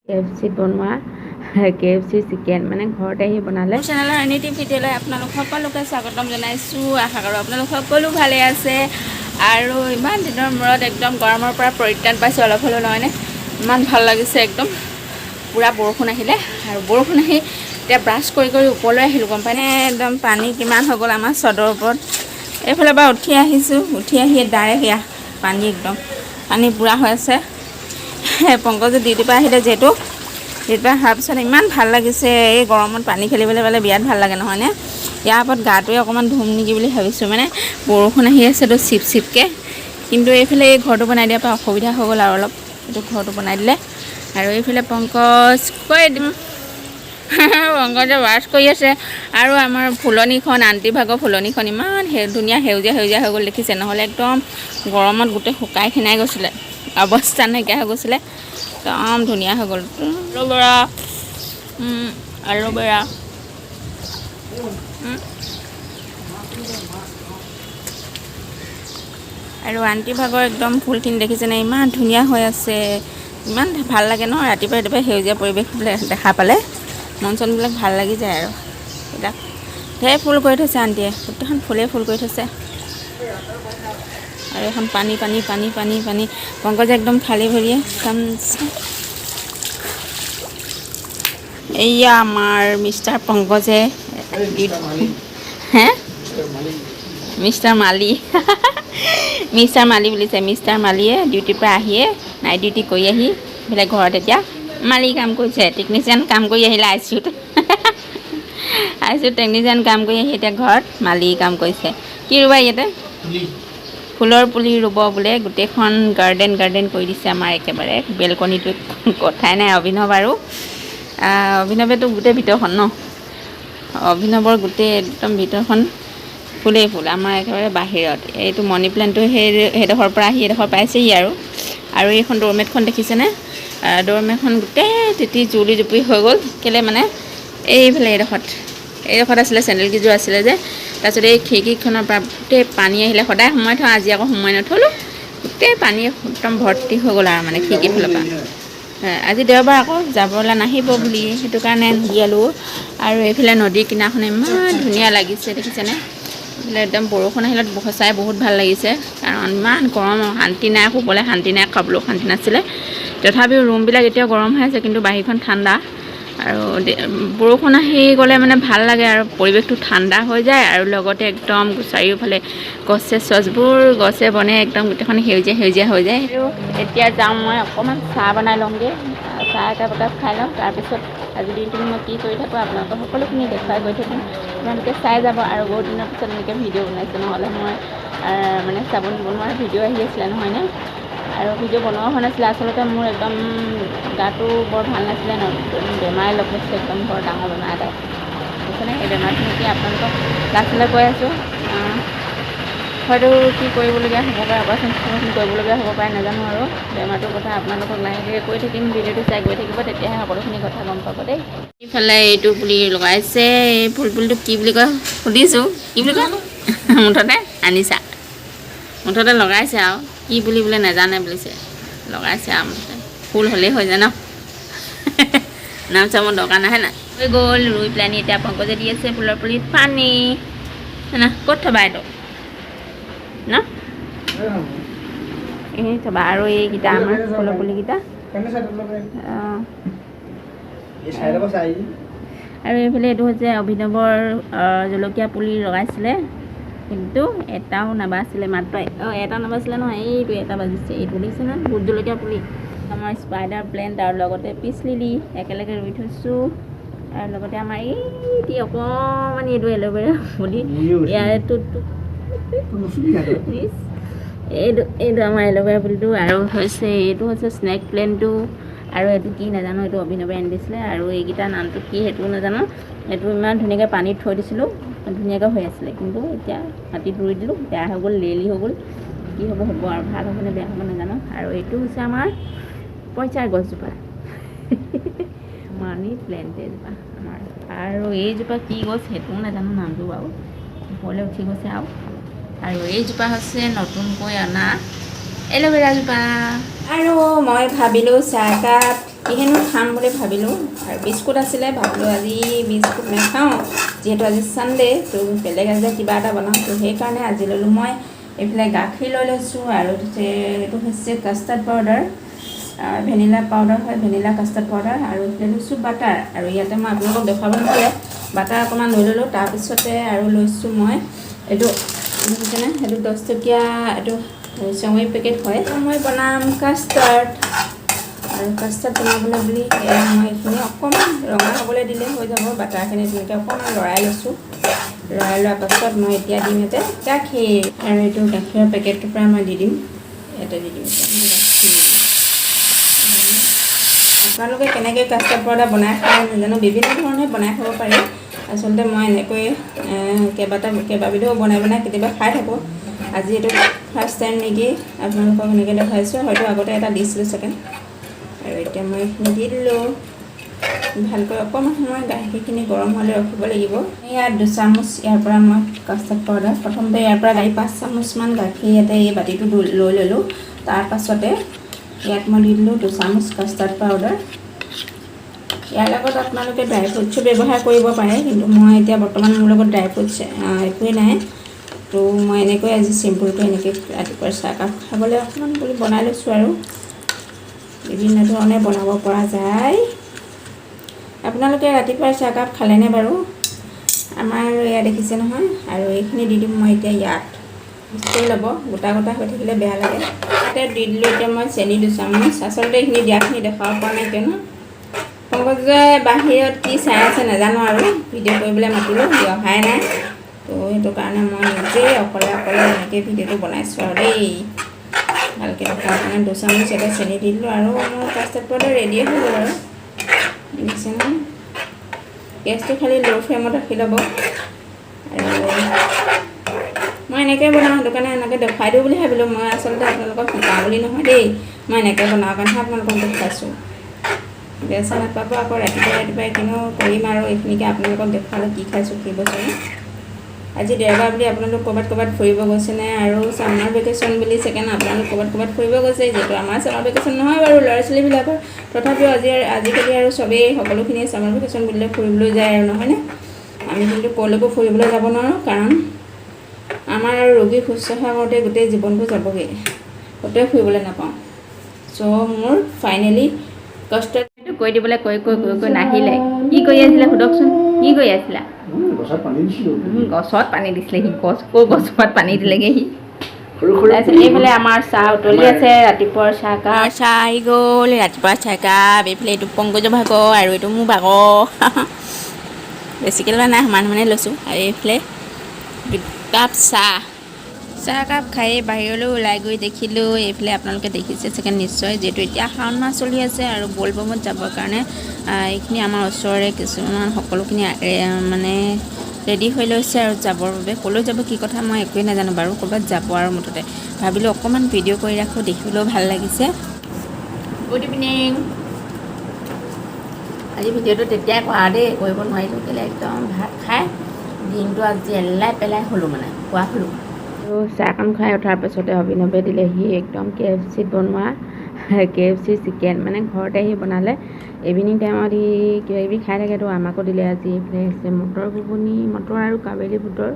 KFC বনোৱা KFC chicken মানে ঘৰতে আহি বনালে। চেনেলৰ এনিটি ভিডিঅ'লৈ আপোনালোক সকলোকে স্বাগতম জনাইছোঁ। আশা কৰোঁ আপোনালোক সকলো ভালে আছে আৰু ইমান দিনৰ মূৰত একদম গৰমৰ পৰা পৰিত্ৰাণ পাইছোঁ অলপ হ'লেও নহয়নে। ইমান ভাল লাগিছে একদম পূৰা বৰষুণ আহিলে আৰু বৰষুণ আহি এতিয়া ব্ৰাছ কৰি ওপৰলৈ আহিলোঁ গম পায়নে। একদম পানী কিমান হৈ গ'ল আমাৰ চদৰ ওপৰত। এইফালে পৰা উঠি আহিছোঁ, উঠি আহি ডাইৰেক্ট এয়া পানী একদম পানী পূৰা হৈ আছে। পংকজে ডিউটিৰ পৰা আহিলে যিহেতু ডিউটিৰ পৰা অহাৰ পিছত ইমান ভাল লাগিছে। এই গৰমত পানী খেলিবলৈ পালে বিৰাট ভাল লাগে নহয়নে। ইয়াৰ ওপৰত গাটোৱে অকণমান ধুম নেকি বুলি ভাবিছোঁ, মানে বৰষুণ আহি আছেতো চিপ চিপকৈ। কিন্তু এইফালে এই ঘৰটো বনাই দিয়াৰ পৰা অসুবিধা হৈ গ'ল আৰু অলপ, এইটো ঘৰটো বনাই দিলে। আৰু এইফালে পংকজ কৈ দিম পংকজে ৱাছ কৰি আছে। আৰু আমাৰ ফুলনিখন আণ্টি ভাগৰ ফুলনিখন ইমান ধুনীয়া সেউজীয়া সেউজীয়া হৈ গ'ল দেখিছে। নহ'লে একদম গৰমত গোটেই শুকাই খিনাই গৈছিলে, অৱস্থা নাইকিয়া হৈ গৈছিলে। একদম ধুনীয়া হৈ গ'ল। এল'ভেৰা আৰু আণ্টি ভাগৰ একদম ফুলখিনি দেখিছেনে ইমান ধুনীয়া হৈ আছে। ইমান ভাল লাগে ন ৰাতিপুৱা ৰাতিপুৱা সেউজীয়া পৰিৱেশবিলাক দেখা পালে মন চনবিলাক ভাল লাগি যায়। আৰু এতিয়া ঢেৰ ফুল কৰি থৈছে আণ্টিয়ে, গোটেইখন ফুলেই ফুল কৰি থৈছে। আৰু এখন পানী পানী পানী পানী পানী পংকজে একদম খালী ভৰিয়ে এয়া আমাৰ মিষ্টাৰ পংকজে মিষ্টাৰ মালি মিষ্টাৰ মালি বুলিছে। মিষ্টাৰ মালিয়ে ডিউটিৰ পৰা আহিয়ে নাইট ডিউটি কৰি আহি এইফালে ঘৰত এতিয়া মালি কাম কৰিছে। টেকনিচিয়ান কাম কৰি আহিলে আই চি ইউত টেকনিচিয়ান কাম কৰি আহি এতিয়া ঘৰত মালি কাম কৰিছে। কি ৰুবা ইয়াতে ফুলৰ পুলি ৰুব বোলে। গোটেইখন গাৰ্ডেন কৰি দিছে আমাৰ একেবাৰে বেলকনিটোত কথাই নাই। অভিনৱ আৰু অভিনৱেতো গোটেই ভিতৰখন ন, অভিনৱৰ গোটেই একদম ভিতৰখন ফুলেই ফুল। আমাৰ একেবাৰে বাহিৰত এইটো মানি প্লেণ্টটো সেইডোখৰৰ পৰা আহি এইডোখৰ পাইছেহি। আৰু এইখন ড'ৰমেটখন দেখিছেনে, ড'ৰমেটখন গোটেই তিতি জুলি জুপুৰি হৈ গ'ল। কেলৈ মানে এইফালে এইডোখৰত আছিলে চেণ্ডেলকেইযোৰ আছিলে যে, তাৰপিছত এই খিৰিকীখনৰ পৰা গোটেই পানী আহিলে। সদায় সোমাই থওঁ, আজি আকৌ সোমাই নথলোঁ। গোটেই পানী একদম ভৰ্তি হৈ গ'ল আৰু মানে খিৰিকীৰ ফালৰ পৰা। আজি দেওবাৰ আকৌ যাবলৈ নাহিব বুলি সেইটো কাৰণে দিয়ালোঁ। আৰু এইফালে নদীৰ কিনাৰখন ইমান ধুনীয়া লাগিছে দেখিছেনে। এইফালে একদম বৰষুণ আহিলত সঁচাই বহুত ভাল লাগিছে, কাৰণ ইমান গৰম শান্তি নাই, শুবলৈ শান্তি নাই, খাবলৈও শান্তি নাছিলে। তথাপিও ৰুমবিলাক এতিয়াও গৰম হৈ আছে, কিন্তু বাহিৰখন ঠাণ্ডা। আৰু বৰষুণ আহি গ'লে মানে ভাল লাগে আৰু পৰিৱেশটো ঠাণ্ডা হৈ যায়। আৰু লগতে একদম চাৰিওফালে গছে বনে একদম গোটেইখন সেউজীয়া সেউজীয়া হৈ যায়। আৰু এতিয়া যাওঁ মই অকণমান চাহ বনাই লওঁগৈ, চাহ একাপ খাই লওঁ। তাৰপিছত আজি দিনটো মই কি কৰি থাকোঁ আপোনালোকক সকলোখিনি দেখুৱাই গৈ থাকিম, আপোনালোকে চাই যাব। আৰু বহুত দিনৰ পিছত এনেকৈ ভিডিঅ' বনাইছোঁ, নহ'লে মই মানে চাবোন বনোৱাৰ ভিডিঅ' আহি আছিলে নহয়নে। আৰু ভিডিঅ' বনোৱা হোৱা নাছিলে। আচলতে মোৰ একদম গাটো বৰ ভাল নাছিলে, বেমাৰে লগ লৈছে, একদম বৰ ডাঙৰ বেমাৰ এটা বুজিছেনে। এই বেমাৰটো নেকি আপোনালোকক লাষ্টলৈ কৈ আছোঁ। হয়তো কি কৰিবলগীয়া হ'ব পাৰে, অপাৰেশ্যন কৰিবলগীয়া হ'ব পাৰে নাজানো। আৰু বেমাৰটোৰ কথা আপোনালোকক লাহে কৈ থাকিম, ভিডিঅ'টো চাই গৈ থাকিব, তেতিয়াহে সকলোখিনি কথা গম পাব দেই। ইফালে এইটো পুলি লগাইছে, এই ফুলটো কি বুলি কয় সুধিছোঁ, কি বুলি কয় মুঠতে আনিছা, মুঠতে লগাইছে আৰু কি বুলি বোলে নাজানে বুলিছে, লগাইছে আৰু মুঠতে ফুল হ'লেই হৈ যায় ন। নাম চামৰ দৰকাৰ নাহে নাই। হৈ গ'ল ৰুই পেলানি এতিয়া পংকজে দি আছে ফুলৰ পুলিত পানী না। ক'ত থবা এইটো ন, এই থবা। আৰু এইকেইটা আমাৰ ফুলৰ পুলিকেইটা। আৰু এইফালে এইটো হৈছে অভিনৱৰ জলকীয়া পুলি লগাইছিলে, কিন্তু এটাও নাবাছিলে। মাত্ৰ এটা নাবাছিলে নহয়, এইটো এটা বাজিছে। এইটো দেখিছে নহয়, ভোট জলকীয়া পুলি আমাৰ স্পাইডাৰ প্লেণ্ট আৰু লগতে পিচ লিলি একেলগে ৰুই থৈছোঁ। আৰু লগতে আমাৰ এইটি অকণমানি এইটো এল'ভেৰা পুলি, ইয়াৰটো এইটো আমাৰ এল'ভেৰা পুলিটো। আৰু এইটো হৈছে স্নেক প্লেণ্টটো। আৰু এইটো কি নাজানো, এইটো অভিনৱে আনি দিছিলে। আৰু এইকেইটা নামটো কি সেইটোও নাজানো। এইটো ইমান ধুনীয়াকৈ পানীত থৈ দিছিলোঁ, ধুনীয়াকৈ হৈ আছিলে, কিন্তু এতিয়া মাটিত ৰুই দিলোঁ, বেয়া হৈ গ'ল, লেৰেলি হৈ গ'ল। কি হ'ব আৰু ভাল হ'বনে বেয়া হ'ব নাজানো। আৰু এইটো হৈছে আমাৰ পইচাৰ গছজোপা, মানি প্লেণ্ট এজোপা আমাৰ। আৰু এইজোপা কি গছ সেইটোও নাজানো নামটো বাৰু, ওপৰলৈ উঠি গৈছে। আৰু এইজোপা হৈছে নতুনকৈ অনা এল'ভেৰাজোপা। আৰু মই ভাবিলোঁ চাহকাপ কিহেনো খাম বুলি ভাবিলোঁ আৰু বিস্কুট আছিলে ভাবিলোঁ আজি বিস্কুট নাখাওঁ যিহেতু আজি ছানডে তো বেলেগ আজি কিবা এটা বনাওঁ তো সেইকাৰণে আজি ল'লোঁ মই এইফালে গাখীৰ লৈ লৈছোঁ আৰু এইটো হৈছে কাষ্টাৰ্ড পাউডাৰ ভেনিলা পাউডাৰ হয় ভেনিলা কাষ্টাৰ্ড পাউডাৰ আৰু এইফালে লৈছোঁ বাটাৰ আৰু ইয়াতে মই আপোনালোকক দেখুৱাব নোৱাৰে বাটাৰ অকণমান লৈ ল'লোঁ তাৰপিছতে আৰু লৈছোঁ মই এইটো দেখিছেনে সেইটো 10 টকীয়া এইটো চেৱৈ পেকেট হয় মই বনাম কাষ্টাৰ্ড আৰু কাষ্টাৰ্ড বনাবলৈ বুলি মই এইখিনি অকণমান ৰঙা হ'বলৈ দিলে হৈ যাব বাটাৰখিনি তেনেকৈ অকণমান লৰাই লৈছোঁ লৰাই লোৱাৰ পাছত মই এতিয়া দিম ইয়াতে গাখীৰ আৰু এইটো গাখীৰৰ পেকেটটোৰ পৰা মই দি দিম ইয়াতে দি দিম আপোনালোকে কেনেকৈ কাষ্টাৰ্ড পাউডাৰ বনাই খায় নাজানো বিভিন্ন ধৰণে বনাই খাব পাৰি আচলতে মই এনেকৈ কেইবাবিধো বনাই কেতিয়াবা খাই থাকোঁ আজি এইটো ফাৰ্ষ্ট টাইম নেকি আপোনালোকক এনেকৈ দেখাইছোঁ হয়তো আগতে এটা দিছিলোঁ চাগে আৰু এতিয়া মই এইখিনি দি দিলোঁ ভালকৈ অকণমান সময় গাখীৰখিনি গৰম হ'লে ৰখিব লাগিব ইয়াত 2 চামুচ ইয়াৰ পৰা মই কাষ্টাৰ্ড পাউডাৰ প্ৰথমতে ইয়াৰ পৰা 5 চামুচমান গাখীৰ ইয়াতে এই বাতিটো লৈ ল'লোঁ তাৰপাছতে ইয়াত মই দি দিলোঁ 2 চামুচ কাষ্টাৰ্ড পাউডাৰ ইয়াৰ লগত আপোনালোকে ড্ৰাই ফ্ৰুটছো ব্যৱহাৰ কৰিব পাৰে কিন্তু মই এতিয়া বৰ্তমান মোৰ লগত ড্ৰাই ফ্ৰুটছ একোৱেই নাই তো মই এনেকৈ আজি চিম্পুলকৈ এনেকৈ ৰাতিপুৱা চাহকাপ খাবলৈ অকণমান বুলি বনাই লৈছোঁ আৰু বিভিন্ন ধৰণে বনাব পৰা যায় আপোনালোকে ৰাতিপুৱা চাহকাপ খালেনে বাৰু আমাৰ ইয়াত দেখিছে নহয় আৰু এইখিনি দি দিম মই এতিয়া ইয়াত মিক্স ল'ব গোটা গোটা হৈ থাকিলে বেয়া লাগে তাতে দি দিলোঁ এতিয়া মই চেনি 2 চামুচ আচলতে এইখিনি দিয়াখিনি দেখাব পৰা নাই কিয়নো পংকজে বাহিৰত কি চাই আছে নাজানো আৰু ভিডিঅ' কৰিবলৈ মাতিলোঁ অহাই নাই তো সেইটো কাৰণে মই নিজেই অকলে এনেকৈ ভিডিঅ'টো বনাইছোঁ আৰু দেই ভালকৈ দেখাৰ কাৰণে 2 চামুচ এটা চেনি দি দিলোঁ আৰু মোৰ কাষ্টাৰ্ড পাউডাৰ ৰেডিয়ে হৈ গ'ল আৰু দেখিছে নহয় গেছটো খালি ল' ফ্লেমত ৰাখি ল'ব আৰু মই এনেকৈ বনাওঁ সেইটো কাৰণে এনেকৈ দেখুৱাই দিওঁ বুলি ভাবিলোঁ মই আচলতে আপোনালোকক শিকাওঁ বুলি নহয় দেই মই এনেকৈ বনাওঁ কাৰণেহে আপোনালোকক দেখুৱাইছোঁ বেয়া নাপাব আকৌ ৰাতিপুৱা কিনো কৰিম আৰু এইখিনিকে আপোনালোকক দেখুৱালে কি খাইছোঁ কি বস্তু আজি দেওবাৰ বুলি আপোনালোক ক'ৰবাত ফুৰিব গৈছেনে আৰু ছামাৰ ভেকেশ্যন বুলি ছেকেণ্ড আপোনালোক ক'ৰবাত ফুৰিব গৈছে যিহেতু আমাৰ ছামাৰ ভেকেশ্যন নহয় বাৰু ল'ৰা ছোৱালীবিলাকৰ তথাপিও আজিকালি আৰু চবেই সকলোখিনিয়ে ছামাৰ ভেকেশ্যন বুলিলে ফুৰিবলৈ যায় আৰু নহয়নে আমি কিন্তু ক'লৈকো ফুৰিবলৈ যাব নোৱাৰোঁ কাৰণ আমাৰ আৰু ৰোগী শুশ্ৰূষা কৰোঁতে গোটেই জীৱনটো যাবগৈ ক'তোৱে ফুৰিবলৈ নাপাওঁ চ' মোৰ ফাইনেলি কষ্ট কৈ দিবলৈ কৈ নাহিলে কি কৰি আছিলে সোধকচোন কি কৰি আছিলা গছত পানী দিছিলে সি গছত পানী দিলেগৈ সি তাৰপিছত এইফালে আমাৰ চাহ উতলি আছে ৰাতিপুৱাৰ চাহ আহি গ'ল ৰাতিপুৱাৰ চাহকাপ এইফালে এইটো পংকজৰ ভাগৰ আৰু এইটো মোৰ ভাগৰ বেছিকৈ লোৱা নাই সমানে লৈছোঁ আৰু এইফালে কাপ চাহকাপ খাই বাহিৰলৈ ওলাই গৈ দেখিলোঁ এইফালে আপোনালোকে দেখিছে চাগে নিশ্চয় যিহেতু এতিয়া শাওণ মাহ চলি আছে আৰু ব'লবমত যাবৰ কাৰণে এইখিনি আমাৰ ওচৰৰে কিছুমান সকলোখিনি মানে ৰেডি হৈ লৈছে আৰু যাবৰ বাবে ক'লৈ যাব কি কথা মই একোৱেই নাজানো বাৰু ক'ৰবাত যাব আৰু মুঠতে ভাবিলোঁ অকণমান ভিডিঅ' কৰি ৰাখোঁ দেখিবলৈও ভাল লাগিছে গুড ইভিনিং আজি ভিডিঅ'টো তেতিয়াই কৰা দেই কৰিব নোৱাৰিলোঁ কেলৈ একদম ভাত খাই দিনটো আজি এলাই পেলাই হ'লোঁ মানে খোৱা হ'লোঁ আৰু চাহকণ খাই উঠাৰ পাছতে অভিনৱে দিলেহি একদম KFCত বনোৱা KFC চিকেন মানে ঘৰতে আহি বনালে ইভিনিং টাইমত সি কিবাকিবি খাই থাকেতো আমাকো দিলে আজি এইফালে আছে মটৰ ঘুগুনি মটৰ আৰু কাবেলি বুটৰ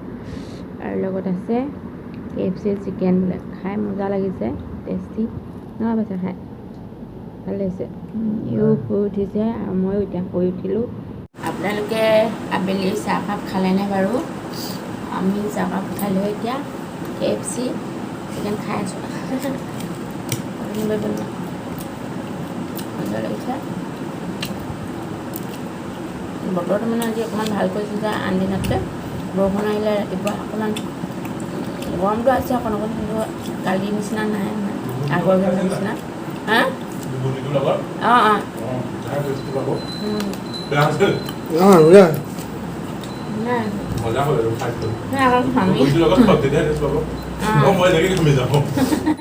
আৰু লগত আছে KFC চিকেন বোলে খাই মজা লাগিছে টেষ্টি নহয় পাইছে খাই ভাল লাগিছে ইও শুই উঠিছে আৰু ময়ো এতিয়া শুই উঠিলোঁ আপোনালোকে আবেলি চাহকাপ খালেনে বাৰু আমি চাহকাপ খালোঁ এতিয়া KFC চিকেন খাই আছোঁ মজা লাগিছে বতৰটো মানে আজি অকণমান ভাল কৰিছে যে আন দিনতকৈ বৰষুণ আহিলে ৰাতিপুৱা অকণমান গৰমটো আছে অকণ কিন্তু কালিৰ নিচিনা নাই আগৰ নিচিনা হা অঁ